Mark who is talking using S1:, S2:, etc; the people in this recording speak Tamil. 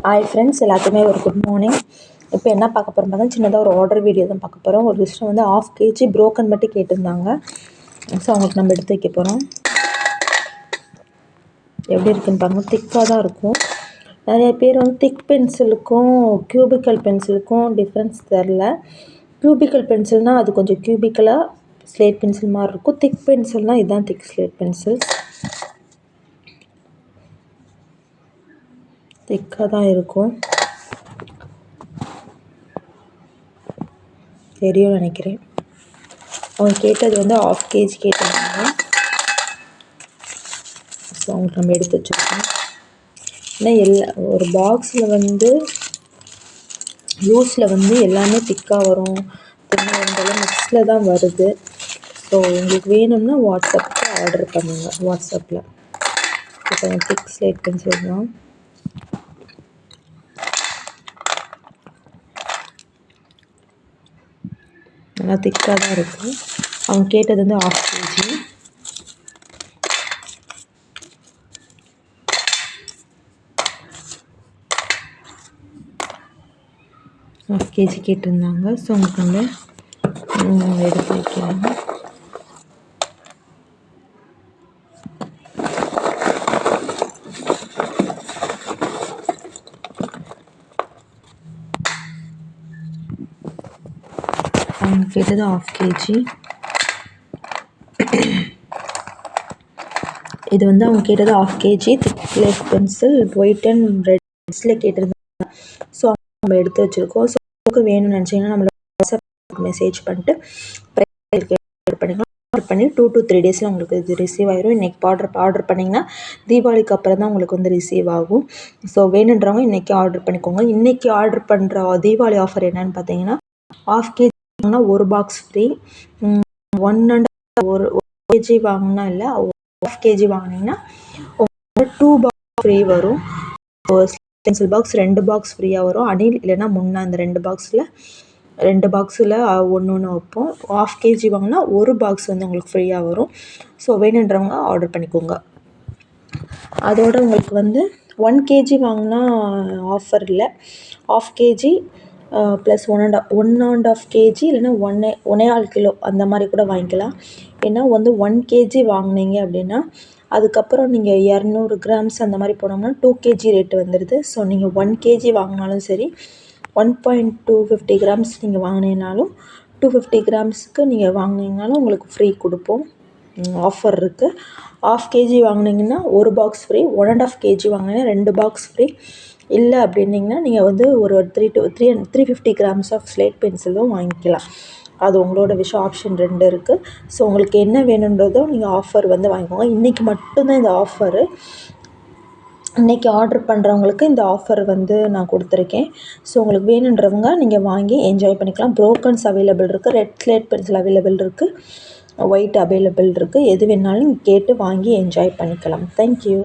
S1: ஹாய் ஃப்ரெண்ட்ஸ், எல்லாத்துக்குமே ஒரு குட் மார்னிங். இப்போ என்ன பார்க்க போகிறோம் பார்த்தா சின்னதாக ஒரு ஆர்டர் வீடியோ தான் பார்க்க போகிறோம். ஒரு சிஸ்டர் வந்து 1/2 kg ப்ரோக்கன் மட்டும் கேட்டிருந்தாங்க. ஸோ அவங்களுக்கு நம்ம எடுத்து வைக்க போகிறோம். எப்படி இருக்குன்னு பாருங்கள். திக்காக தான் இருக்கும். நிறைய பேர் வந்து திக் பென்சிலுக்கும் க்யூபிக்கல் பென்சிலுக்கும் டிஃப்ரென்ஸ் தெரில. க்யூபிக்கல் பென்சில்னால் அது கொஞ்சம் க்யூபிக்கலாக ஸ்லேட் பென்சில் மாதிரி இருக்கும். திக் பென்சில்னால் இதுதான் திக் ஸ்லேட் பென்சில். திக்காக தான் இருக்கும். தெரியும் நினைக்கிறேன். அவங்க கேட்டது வந்து 1/2 kg கேட்டிருந்தாங்க. ஸோ அவங்களுக்கு நம்ம எடுத்து வச்சுருக்கோம். ஏன்னா ஒரு பாக்ஸில் வந்து லூஸில் வந்து எல்லாமே திக்காக வரும், தின்னாக இருந்தாலும் மிக்ஸில் தான் வருது. ஸோ உங்களுக்கு வேணும்னா வாட்ஸ்அப்புக்கு ஆர்டர் பண்ணுங்கள். வாட்ஸ்அப்பில் இப்போ திக் ஸ்லேட் பென்சில் தான். நல்லா திக்காக தான் இருக்குது. அவங்க கேட்டது வந்து 1/2 kg. 1/2 kg கேட்டிருந்தாங்க. ஸோ அவங்களுக்கு வந்து எடுத்து வைக்கிறேன். அவங்க கேட்டது 1/2 kg. இது வந்து அவங்க கேட்டது 1/2 kg thick slate pencil white and ரெட்ஸில் கேட்டிருந்தாங்க. ஸோ நம்ம எடுத்து வச்சுருக்கோம். ஸோ உங்களுக்கு வேணும்னு நினச்சிங்கன்னா நம்மளோட வாட்ஸ்அப் மெசேஜ் பண்ணிட்டு ஆர்டர் பண்ணிக்கலாம். ஆர்டர் பண்ணி 2 to 3 days உங்களுக்கு இது ரிசீவ் ஆயிரும். இன்றைக்கி ஆர்டர் பண்ணிங்கன்னா தீபாவளிக்கு அப்புறம் தான் உங்களுக்கு வந்து ரிசீவ் ஆகும். ஸோ வேணுன்றவங்க இன்றைக்கி ஆர்டர் பண்ணிக்கோங்க. இன்றைக்கி ஆர்டர் பண்ணுற தீபாவளி ஆஃபர் என்னென்னு பார்த்தீங்கன்னா 1/2 kg வாங்கினா 1 பாக்ஸ் ஃப்ரீ. 1 kg வாங்கினா இல்லை 1/2 kg வாங்கினீங்கன்னா உங்களுக்கு 2 பாக்ஸ் ஃப்ரீ வரும். பென்சில் பாக்ஸ் 2 பாக்ஸ் ஃப்ரீயாக வரும். அணில் இல்லைன்னா முன்னே அந்த 2 பாக்ஸில் 1 வைப்போம். 1/2 kg வாங்கினா 1 பாக்ஸ் வந்து உங்களுக்கு ஃப்ரீயாக வரும். ஸோ வேணுன்றவங்க ஆர்டர் பண்ணிக்கோங்க. அதோட உங்களுக்கு வந்து 1 kg வாங்கினா ஆஃபர் இல்லை. 1/2 kg ப்ளஸ் 1.5 kg இல்லைன்னா 1.25 கிலோ அந்த மாதிரி கூட வாங்கிக்கலாம். ஏன்னா வந்து 1 kg வாங்கினீங்க அப்படின்னா அதுக்கப்புறம் நீங்கள் 200 கிராம்ஸ் அந்த மாதிரி போனோம்னா 2 kg ரேட்டு வந்துடுது. ஸோ நீங்கள் 1 kg வாங்கினாலும் சரி 1.250 கிராம்ஸ் நீங்கள் வாங்கினீங்கனாலும் 250 கிராம்ஸுக்கு நீங்கள் வாங்கினீங்கனாலும் உங்களுக்கு ஃப்ரீ கொடுப்போம். ஆஃபர் இருக்குது. 1/2 kg வாங்கினீங்கன்னா 1 பாக்ஸ் ஃப்ரீ. 1.5 kg வாங்கினீங்கன்னா 2 பாக்ஸ் ஃப்ரீ. இல்லை அப்படின்னிங்கன்னா நீங்கள் வந்து ஒரு 350 கிராம்ஸ் ஆஃப் ஸ்லேட் பென்சிலும் வாங்கிக்கலாம். அது உங்களோட விஷயம். ஆப்ஷன் 2 இருக்குது. ஸோ உங்களுக்கு என்ன வேணுன்றதோ நீங்கள் ஆஃபர் வந்து வாங்கிக்கோங்க. இன்றைக்கி மட்டும்தான் இந்த ஆஃபரு. இன்றைக்கி ஆர்டர் பண்ணுறவங்களுக்கு இந்த ஆஃபர் வந்து நான் கொடுத்துருக்கேன். ஸோ உங்களுக்கு வேணுன்றவங்க நீங்கள் வாங்கி என்ஜாய் பண்ணிக்கலாம். ப்ரோக்கன்ஸ் அவைலபிள் இருக்குது, ரெட் ஸ்லேட் பென்சில் அவைலபிள் இருக்குது, ஒயிட் அவைலபிள் இருக்குது. எது வேணாலும் கேட்டு வாங்கி என்ஜாய் பண்ணிக்கலாம். தேங்க்யூ.